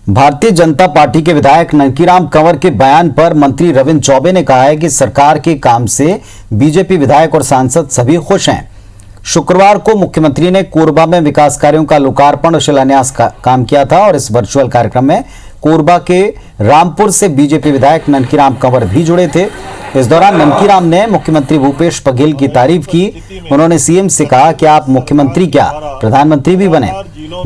Bharatiya Janata party के विधायक ननकीराम कंवर के बयान पर मंत्री रविंद्र चौबे ने कहा है कि सरकार के काम से बीजेपी विधायक और सांसद सभी खुश हैं। शुक्रवार को मुख्यमंत्री ने कोरबा में विकास कार्यों का लोकार्पण और शिलान्यास काम किया था और इस वर्चुअल कार्यक्रम में कोरबा के रामपुर से बीजेपी विधायक ननकीराम कंवर भी जुड़े थे। इस दौरान ननकीराम ने मुख्यमंत्री भूपेश बघेल की तारीफ की। उन्होंने सीएम से कहा कि आप मुख्यमंत्री क्या प्रधानमंत्री भी बने।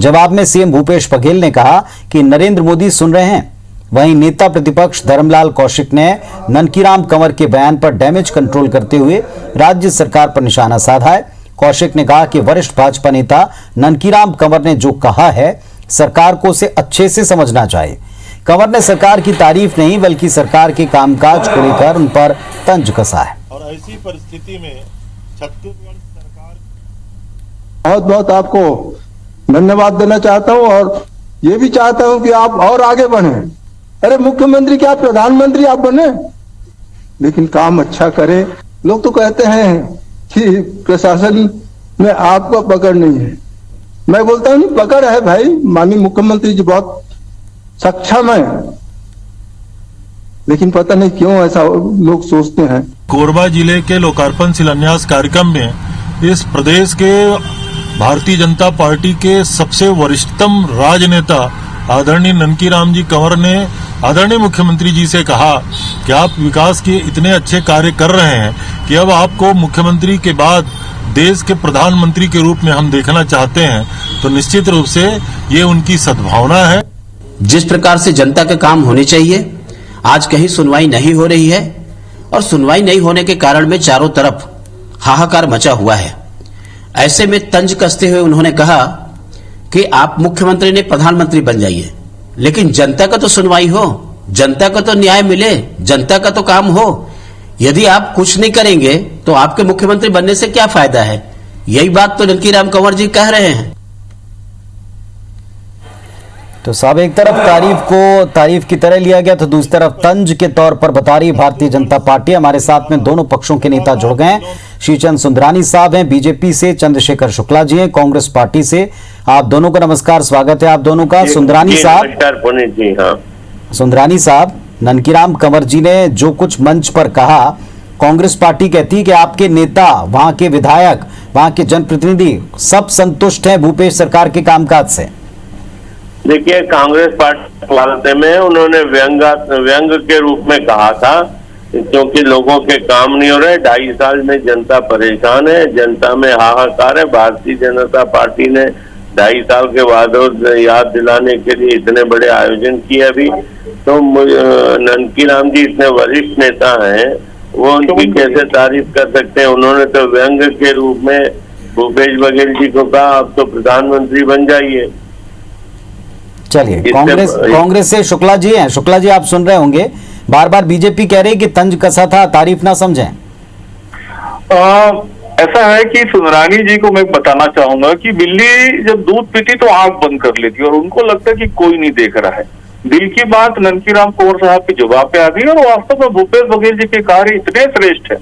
जवाब में सीएम भूपेश बघेल ने कहा कि नरेंद्र मोदी सुन रहे हैं। वहीं नेता प्रतिपक्ष धर्मलाल कौशिक ने ननकीराम कंवर के बयान पर डैमेज कंट्रोल करते हुए राज्य सरकार पर निशाना साधा है। कौशिक ने कहा कि वरिष्ठ भाजपा नेता ननकीराम कंवर ने जो कहा है सरकार को उसे अच्छे से समझना चाहिए। कंवर ने सरकार की तारीफ नहीं बल्कि सरकार के कामकाज को लेकर उन पर तंज कसा है। और ऐसी परिस्थिति में छत्तीसगढ़ सरकार बहुत बहुत आपको धन्यवाद देना चाहता हूं और ये भी चाहता हूं कि आप और आगे बढ़े। अरे मुख्यमंत्री क्या प्रधानमंत्री आप बने, लेकिन काम अच्छा करें। लोग तो कहते हैं कि प्रशासन में आपको पकड़ नहीं है। मैं बोलता हूं नहीं, पकड़ है भाई। माननीय मुख्यमंत्री जी बहुत सक्षम है, लेकिन पता नहीं क्यों ऐसा लोग सोचते हैं। कोरबा जिले के लोकार्पण शिलान्यास कार्यक्रम में इस प्रदेश के भारतीय जनता पार्टी के सबसे वरिष्ठतम राजनेता आदरणीय ननकीराम जी कंवर ने आदरणीय मुख्यमंत्री जी से कहा कि आप विकास के इतने अच्छे कार्य कर रहे हैं कि अब आपको मुख्यमंत्री के बाद देश के प्रधानमंत्री के रूप में हम देखना चाहते हैं। तो निश्चित रूप से ये उनकी सद्भावना है। जिस प्रकार से जनता के काम होने चाहिए, आज कहीं सुनवाई नहीं हो रही है और सुनवाई नहीं होने के कारण में चारों तरफ हाहाकार मचा हुआ है। ऐसे में तंज कसते हुए उन्होंने कहा कि आप मुख्यमंत्री ने प्रधानमंत्री बन जाइए, लेकिन जनता का तो सुनवाई हो, जनता का तो न्याय मिले, जनता का तो काम हो। यदि आप कुछ नहीं करेंगे तो आपके मुख्यमंत्री बनने से क्या फायदा है। यही बात तो ननकीराम कंवर जी कह रहे हैं। तो साहब एक तरफ तारीफ को तारीफ की तरह लिया गया तो दूसरी तरफ तंज के तौर पर बता रही भारतीय जनता पार्टी। हमारे साथ में दोनों पक्षों के नेता जुड़ गए हैं। श्रीचंद सुंदरानी साहब हैं बीजेपी से, चंद्रशेखर शुक्ला जी हैं कांग्रेस पार्टी से। आप दोनों का नमस्कार, स्वागत है आप दोनों का। सुंदरानी साहब, सुंदरानी साहब, ननकीराम कंवर जी ने जो कुछ मंच पर कहा, कांग्रेस पार्टी कहती है कि आपके नेता, वहां के विधायक, वहां के जनप्रतिनिधि सब संतुष्ट हैं भूपेश सरकार के कामकाज से। देखिए, कांग्रेस पार्टी में उन्होंने व्यंग के रूप में कहा था, क्योंकि लोगों के काम नहीं हो रहे। 2.5 साल में जनता परेशान है, जनता में हाहाकार है। भारतीय जनता पार्टी ने 2.5 साल के बाद याद दिलाने के लिए इतने बड़े आयोजन किए। अभी तो ननकीराम जी इतने वरिष्ठ नेता हैं, वो उनकी कैसे तारीफ कर सकते हैं। उन्होंने तो व्यंग के रूप में भूपेश बघेल जी को कहा आप तो प्रधानमंत्री बन जाइए। चलिए, कांग्रेस से शुक्ला जी हैं। शुक्ला जी, आप सुन रहे होंगे, बार बार बीजेपी कह रही है कि तंज कसा था, तारीफ ना समझें। ऐसा है कि सुंदरानी जी को मैं बताना चाहूंगा कि बिल्ली जब दूध पीती तो आंख बंद कर लेती और उनको लगता है कि कोई नहीं देख रहा है। दिल की बात ननकीराम कंवर साहब के जवाब पे आ गई और वास्तव में भूपेश बघेल जी के कार्य इतने श्रेष्ठ है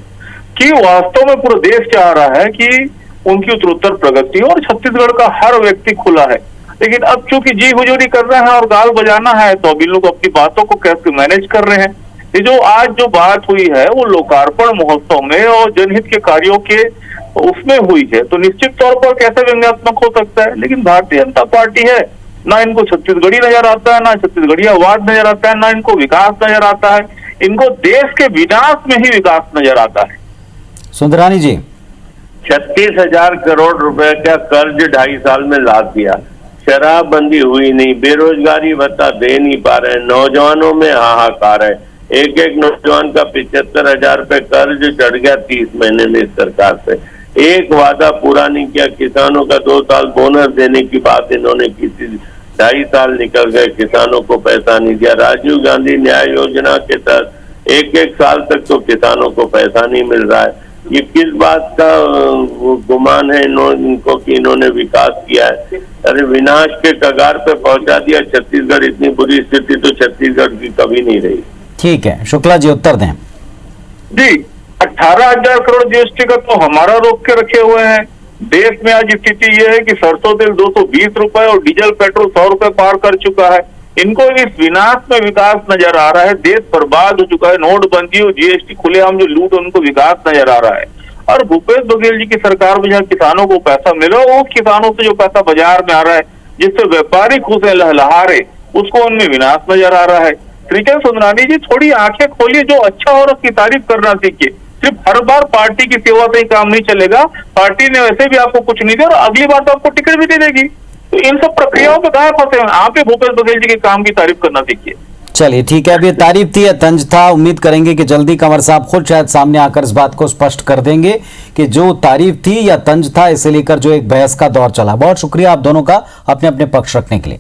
कि वास्तव में पूरा देश चाह रहा है कि उनकी उत्तरोत्तर प्रगति और छत्तीसगढ़ का हर व्यक्ति खुला है। लेकिन अब चूंकि जी हुजूरी कर रहे हैं और गाल बजाना है तो अब इन लोग अपनी बातों को कैसे मैनेज कर रहे हैं। ये जो आज जो बात हुई है वो लोकार्पण महोत्सव में और जनहित के कार्यों के उसमें हुई है, तो निश्चित तौर पर कैसे व्यंग्यात्मक हो सकता है। लेकिन भारतीय जनता पार्टी है, ना इनको छत्तीसगढ़ी नजर आता है, ना छत्तीसगढ़ीवाद नजर आता है, ना इनको विकास नजर आता है। इनको देश के विनाश में ही विकास नजर आता है। सुंदरानी जी, 36,000 करोड़ रुपए का कर्ज 2.5 साल में लाद दिया। शराबबंदी हुई नहीं, बेरोजगारी भत्ता दे नहीं पा रहे, नौजवानों में हाहाकार है। एक नौजवान का 75,000 रुपए कर्ज चढ़ गया 30 महीने में इस सरकार से। एक वादा पूरा नहीं किया। किसानों का 2 साल बोनस देने की बात इन्होंने की थी, 2.5 साल निकल गए, किसानों को पैसा नहीं दिया। राजीव गांधी न्याय योजना के तहत एक साल तक तो किसानों को पैसा नहीं मिल रहा है। ये किस बात का गुमान है इनको कि इन्होंने विकास किया है। अरे विनाश के कगार पे पहुंचा दिया छत्तीसगढ़। इतनी बुरी स्थिति तो छत्तीसगढ़ की कभी नहीं रही। ठीक है, शुक्ला जी उत्तर दें। जी, 18,000 करोड़ जीएसटी का तो हमारा रोक के रखे हुए हैं। देश में आज स्थिति यह है कि सरसों तेल 220 रुपए और डीजल पेट्रोल 100 रुपए पार कर चुका है। इनको इस विनाश में विकास नजर आ रहा है। देश बर्बाद हो चुका है, नोटबंदी और जीएसटी खुलेआम जो लूट, उनको विकास नजर आ रहा है। और भूपेश बघेल जी की सरकार में जहाँ किसानों को पैसा मिला, वो किसानों से जो पैसा बाजार में आ रहा है, जिससे व्यापारी खुश है, लहलहा रहे, उसको उनमें विनाश नजर आ रहा है। श्रीकांत सुंदरानी जी, थोड़ी आंखें खोलिए, जो अच्छा हो रहा उसकी तारीफ करना सीखिए। सिर्फ हर बार पार्टी की सेवा से ही काम नहीं चलेगा, पार्टी ने वैसे भी आपको कुछ नहीं दिया और अगली बार तो आपको टिकट भी नहीं देगी। तो इन सब प्रक्रियाओं पे कहाँ फंसे हैं आप? ही भूपेश बघेल जी के काम की तारीफ करना सीखिए। चलिए ठीक है, अब ये तारीफ थी या तंज था, उम्मीद करेंगे कि जल्दी कंवर साहब खुद शायद सामने आकर इस बात को स्पष्ट कर देंगे कि जो तारीफ थी या तंज था, इसे लेकर जो एक बहस का दौर चला। बहुत शुक्रिया आप दोनों का अपने अपने पक्ष रखने के लिए।